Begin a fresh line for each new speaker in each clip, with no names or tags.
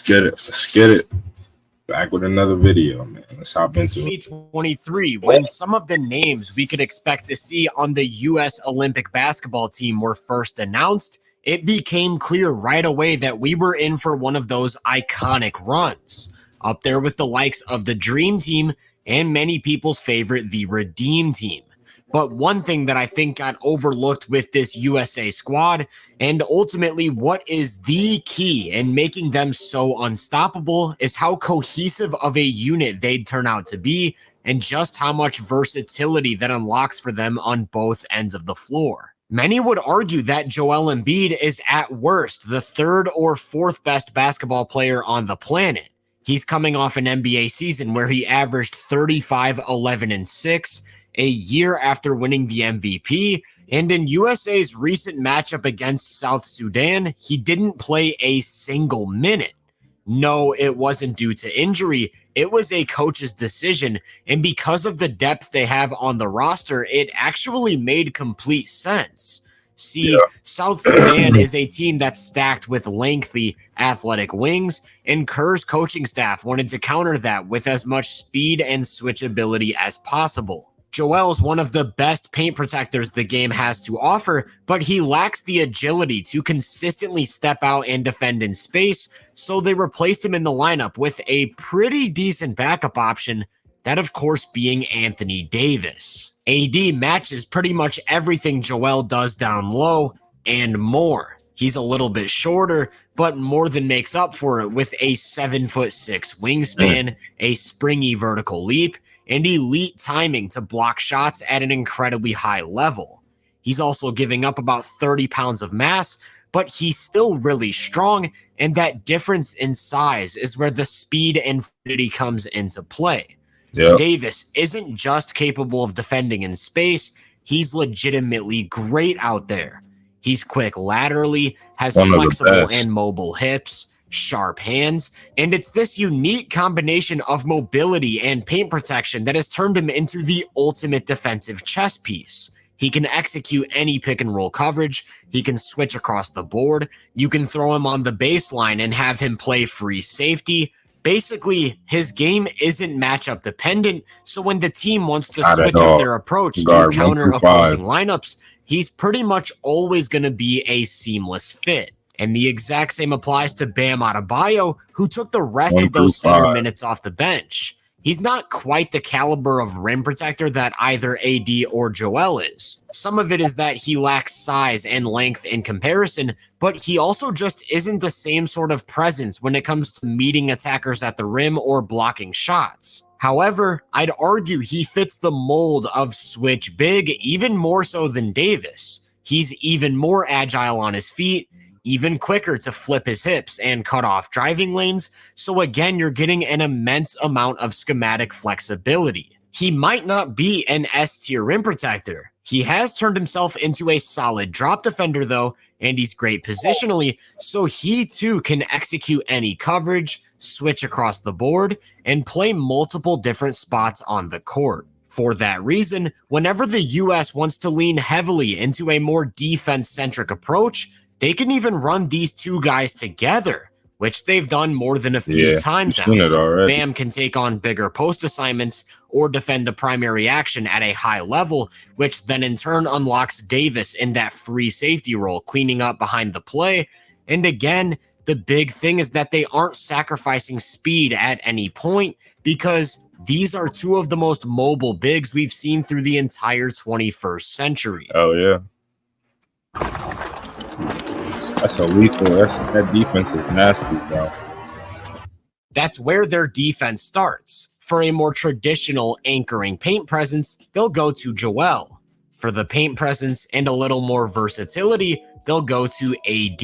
get it. Let's get it. Back with another video, man. Let's hop into it.
2023, when some of the names we could expect to see on the U.S. Olympic basketball team were first announced, it became clear right away that we were in for one of those iconic runs, up there with the likes of the Dream Team and many people's favorite, the Redeem Team. But one thing that I think got overlooked with this USA squad, and ultimately what is the key in making them so unstoppable, is how cohesive of a unit they'd turn out to be, and just how much versatility that unlocks for them on both ends of the floor. Many would argue that Joel Embiid is at worst the third or fourth best basketball player on the planet. He's coming off an NBA season where he averaged 35, 11, and 6, a year after winning the MVP, and in USA's recent matchup against South Sudan, he didn't play a single minute. No, it wasn't due to injury. It was a coach's decision, and because of the depth they have on the roster, it actually made complete sense. See, South Sudan is a team that's stacked with lengthy, athletic wings, and Kerr's coaching staff wanted to counter that with as much speed and switchability as possible. Joel's one of the best paint protectors the game has to offer, but he lacks the agility to consistently step out and defend in space, so they replaced him in the lineup with a pretty decent backup option, that of course being Anthony Davis. AD matches pretty much everything Joel does down low and more. He's a little bit shorter, but more than makes up for it with a 7'6" wingspan, a springy vertical leap, and elite timing to block shots at an incredibly high level. He's also giving up about 30 pounds of mass, but he's still really strong, and that difference in size is where the speed and fluidity comes into play. Yep. Davis isn't just capable of defending in space, he's legitimately great out there. He's quick laterally, has flexible and mobile hips, sharp hands, and it's this unique combination of mobility and paint protection that has turned him into the ultimate defensive chess piece. He can execute any pick and roll coverage, he can switch across the board, you can throw him on the baseline and have him play free safety. Basically, his game isn't matchup dependent, so when the team wants to switch up their approach to counter opposing lineups, he's pretty much always going to be a seamless fit. And the exact same applies to Bam Adebayo, who took the rest of those center minutes off the bench. He's not quite the caliber of rim protector that either AD or Joel is. Some of it is that he lacks size and length in comparison, but he also just isn't the same sort of presence when it comes to meeting attackers at the rim or blocking shots. However, I'd argue he fits the mold of switch big even more so than Davis. He's even more agile on his feet, even quicker to flip his hips and cut off driving lanes, so again, you're getting an immense amount of schematic flexibility. He might not be an S-tier rim protector. He has turned himself into a solid drop defender though, and he's great positionally, so he too can execute any coverage, switch across the board, and play multiple different spots on the court. For that reason, whenever the US wants to lean heavily into a more defense-centric approach, they can even run these two guys together, which they've done more than a few times now. Bam can take on bigger post assignments or defend the primary action at a high level, which then in turn unlocks Davis in that free safety role, cleaning up behind the play. And again, the big thing is that they aren't sacrificing speed at any point, because these are two of the most mobile bigs we've seen through the entire 21st century.
Oh, yeah. That's a lethal. That defense is nasty, bro.
That's where their defense starts. For a more traditional anchoring paint presence, they'll go to Joel. For the paint presence and a little more versatility, they'll go to AD.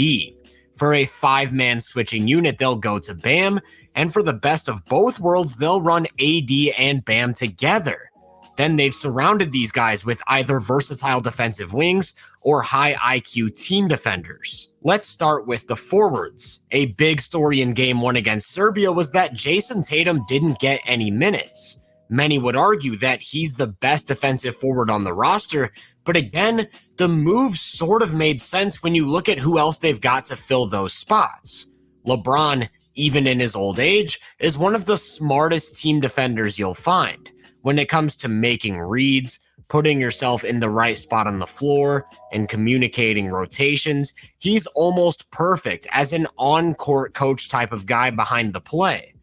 For a 5-man switching unit, they'll go to Bam. And for the best of both worlds, they'll run AD and Bam together. Then they've surrounded these guys with either versatile defensive wings or high IQ team defenders. Let's start with the forwards. A big story in Game 1 against Serbia was that Jason Tatum didn't get any minutes. Many would argue that he's the best defensive forward on the roster, but again, the move sort of made sense when you look at who else they've got to fill those spots. LeBron even in his old age, is one of the smartest team defenders you'll find. When it comes to making reads, putting yourself in the right spot on the floor, and communicating rotations, he's almost perfect as an on-court coach type of guy behind the play.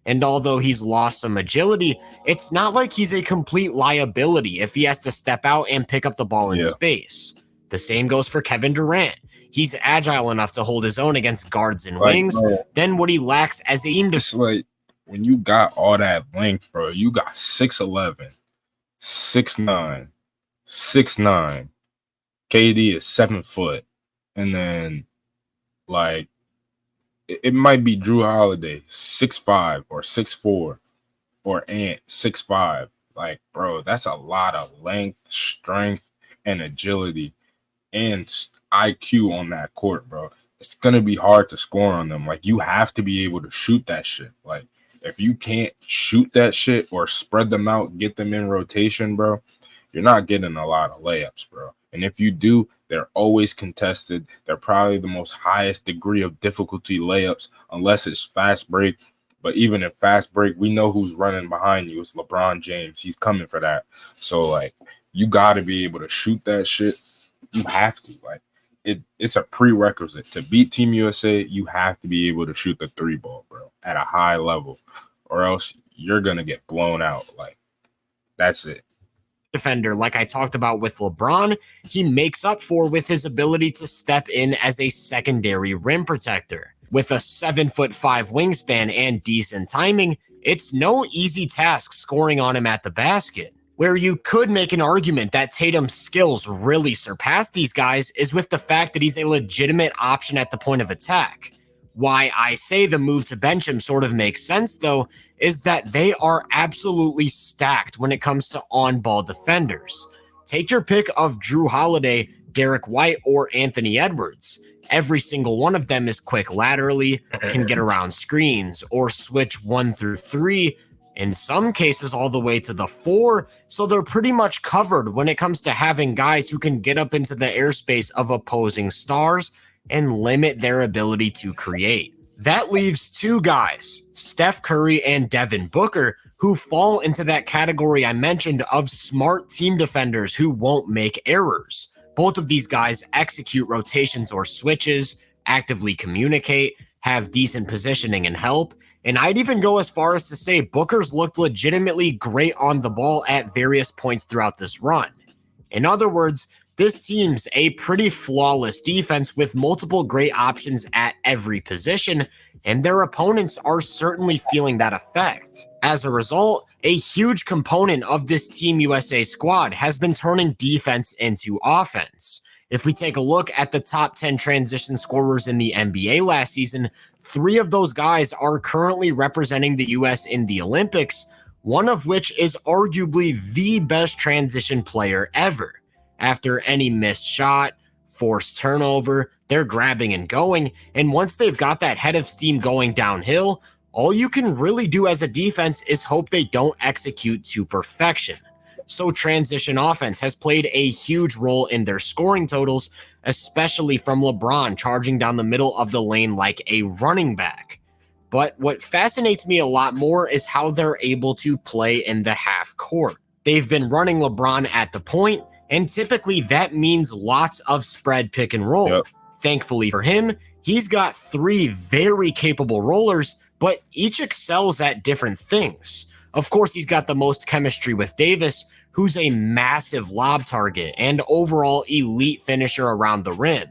And although he's lost some agility, it's not like he's a complete liability if he has to step out and pick up the ball in space. The same goes for Kevin Durant. He's agile enough to hold his own against guards and wings. Then what he lacks as a team
it's like when you got all that length, bro, you got 6'11", 6'9", 6'9". KD is 7 foot. And then like it might be Drew Holiday, 6'5" or 6'4", or Ant, 6'5". Like, bro, that's a lot of length, strength, and agility and IQ on that court, bro. It's gonna be hard to score on them. Like, you have to be able to shoot that shit. Like, if you can't shoot that shit or spread them out, get them in rotation, bro, you're not getting a lot of layups, bro. And if you do, they're always contested. They're probably the most highest degree of difficulty layups, unless it's fast break. But even in fast break, we know who's running behind you. It's LeBron James. He's coming for that. So, like, you got to be able to shoot that shit. You have to. Like, it's a prerequisite. To beat Team USA, you have to be able to shoot the 3 ball, bro, at a high level. Or else you're going to get blown out. Like, that's it.
Defender, like I talked about with LeBron, he makes up for with his ability to step in as a secondary rim protector. With a 7'5" wingspan and decent timing, it's no easy task scoring on him at the basket. Where you could make an argument that Tatum's skills really surpass these guys is with the fact that he's a legitimate option at the point of attack. Why I say the move to bench him sort of makes sense, though, is that they are absolutely stacked when it comes to on-ball defenders. Take your pick of Drew Holiday, Derek White, or Anthony Edwards. Every single one of them is quick laterally, can get around screens, or switch 1 through 3, in some cases all the way to the 4, so they're pretty much covered when it comes to having guys who can get up into the airspace of opposing stars and limit their ability to create. That leaves 2 guys, Steph Curry and Devin Booker, who fall into that category I mentioned of smart team defenders who won't make errors. Both of these guys execute rotations or switches, actively communicate, have decent positioning and help, and I'd even go as far as to say Booker's looked legitimately great on the ball at various points throughout this run. In other words, this team's a pretty flawless defense with multiple great options at every position, and their opponents are certainly feeling that effect. As a result, a huge component of this Team USA squad has been turning defense into offense. If we take a look at the top 10 transition scorers in the NBA last season, 3 of those guys are currently representing the US in the Olympics, one of which is arguably the best transition player ever. After any missed shot, forced turnover, they're grabbing and going, and once they've got that head of steam going downhill, all you can really do as a defense is hope they don't execute to perfection. So transition offense has played a huge role in their scoring totals, especially from LeBron charging down the middle of the lane like a running back. But what fascinates me a lot more is how they're able to play in the half court. They've been running LeBron at the point, and typically that means lots of spread pick and roll.
Yep.
Thankfully for him, he's got 3 very capable rollers, but each excels at different things. Of course, he's got the most chemistry with Davis, who's a massive lob target and overall elite finisher around the rim.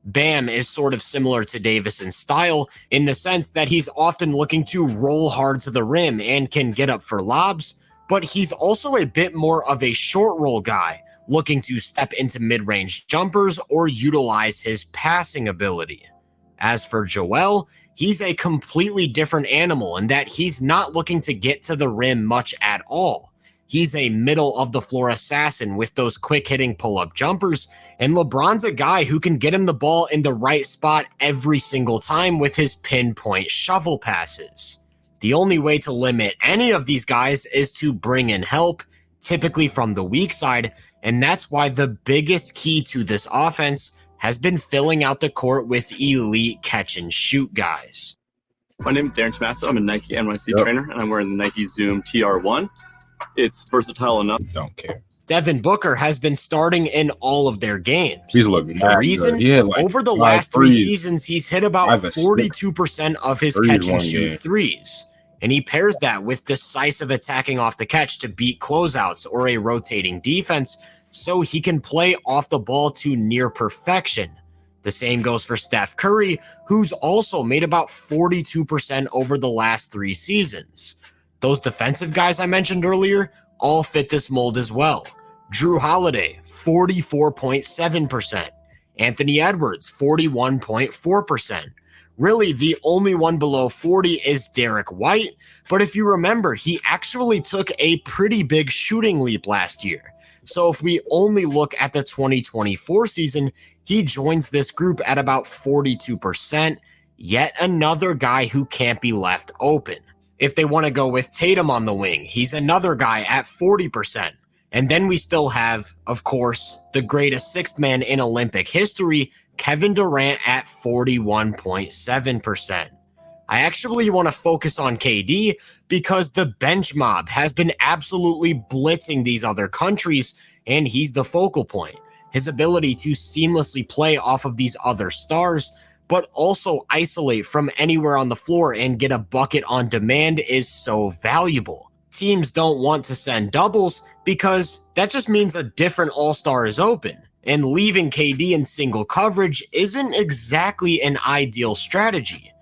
Bam is sort of similar to Davis in style in the sense that he's often looking to roll hard to the rim and can get up for lobs, but he's also a bit more of a short roll guy, looking to step into mid-range jumpers or utilize his passing ability. As for Joel, he's a completely different animal in that he's not looking to get to the rim much at all. He's a middle-of-the-floor assassin with those quick-hitting pull-up jumpers, and LeBron's a guy who can get him the ball in the right spot every single time with his pinpoint shovel passes. The only way to limit any of these guys is to bring in help, typically from the weak side, and that's why the biggest key to this offense has been filling out the court with elite catch-and-shoot guys.
My name is Darren Tommaso. I'm a Nike NYC trainer, and I'm wearing the Nike Zoom TR1. It's versatile enough.
Don't care.
Devin Booker has been starting in all of their games.
He's looking
the reason over the last 3 seasons, he's hit about 42% of his catch and shoot threes. And he pairs that with decisive attacking off the catch to beat closeouts or a rotating defense, so he can play off the ball to near perfection. The same goes for Steph Curry, who's also made about 42% over the last 3 seasons. Those defensive guys I mentioned earlier all fit this mold as well. Drew Holiday, 44.7%. Anthony Edwards, 41.4%. Really, the only one below 40 is Derek White, but if you remember, he actually took a pretty big shooting leap last year. So if we only look at the 2024 season, he joins this group at about 42%, yet another guy who can't be left open. If they want to go with Tatum on the wing, he's another guy at 40%. And then we still have, of course, the greatest sixth man in Olympic history, Kevin Durant at 41.7%. I actually want to focus on KD because the bench mob has been absolutely blitzing these other countries, and he's the focal point. His ability to seamlessly play off of these other stars, but also isolate from anywhere on the floor and get a bucket on demand is so valuable. Teams don't want to send doubles because that just means a different all-star is open, and leaving KD in single coverage isn't exactly an ideal strategy.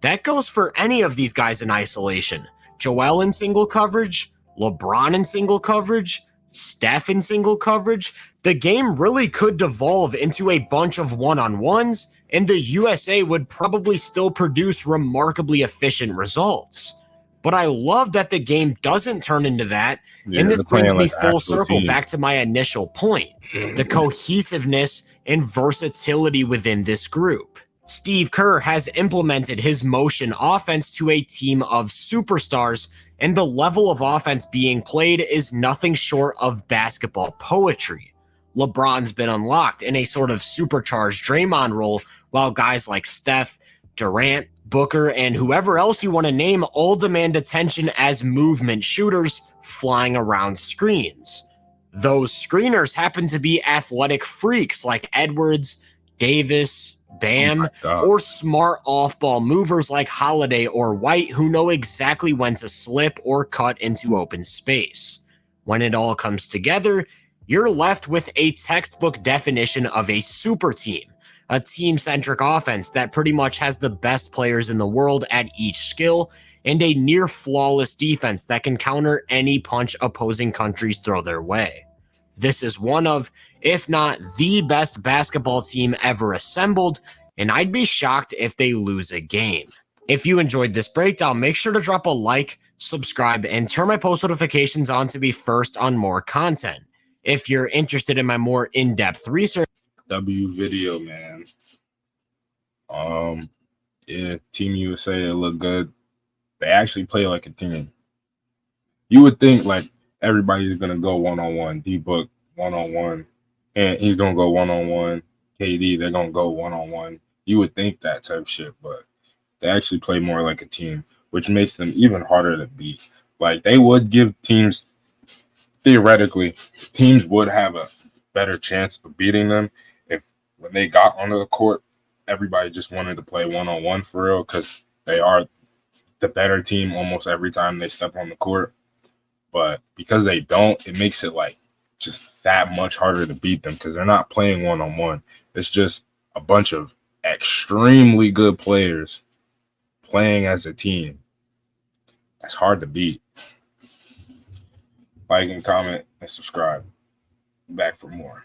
That goes for any of these guys in isolation. Joel in single coverage, LeBron in single coverage, Steph in single coverage. The game really could devolve into a bunch of one-on-ones, and the USA would probably still produce remarkably efficient results. But I love that the game doesn't turn into that, and this brings me full circle back to my initial point, the cohesiveness and versatility within this group. Steve Kerr has implemented his motion offense to a team of superstars, and the level of offense being played is nothing short of basketball poetry. LeBron's been unlocked in a sort of supercharged Draymond role, while guys like Steph, Durant, Booker, and whoever else you want to name all demand attention as movement shooters flying around screens. Those screeners happen to be athletic freaks like Edwards, Davis, Bam, or smart off-ball movers like Holiday or White who know exactly when to slip or cut into open space. When it all comes together, you're left with a textbook definition of a super team, a team-centric offense that pretty much has the best players in the world at each skill, and a near-flawless defense that can counter any punch opposing countries throw their way. This is one of, if not the best basketball team ever assembled, and I'd be shocked if they lose a game. If you enjoyed this breakdown, make sure to drop a like, subscribe, and turn my post notifications on to be first on more content. If you're interested in my more in-depth research,
video, man. Yeah, Team USA, it look good. They actually play like a team. You would think like everybody's gonna go one-on-one, D-Book one-on-one, and he's gonna go one-on-one. KD, they're gonna go one-on-one. You would think that type shit, but they actually play more like a team, which makes them even harder to beat. Like they would give teams, theoretically, teams would have a better chance of beating them if when they got onto the court, everybody just wanted to play one-on-one for real because they are the better team almost every time they step on the court. But because they don't, it makes it like just that much harder to beat them because they're not playing one-on-one. It's just a bunch of extremely good players playing as a team. That's hard to beat. Like and comment and subscribe. Back for more.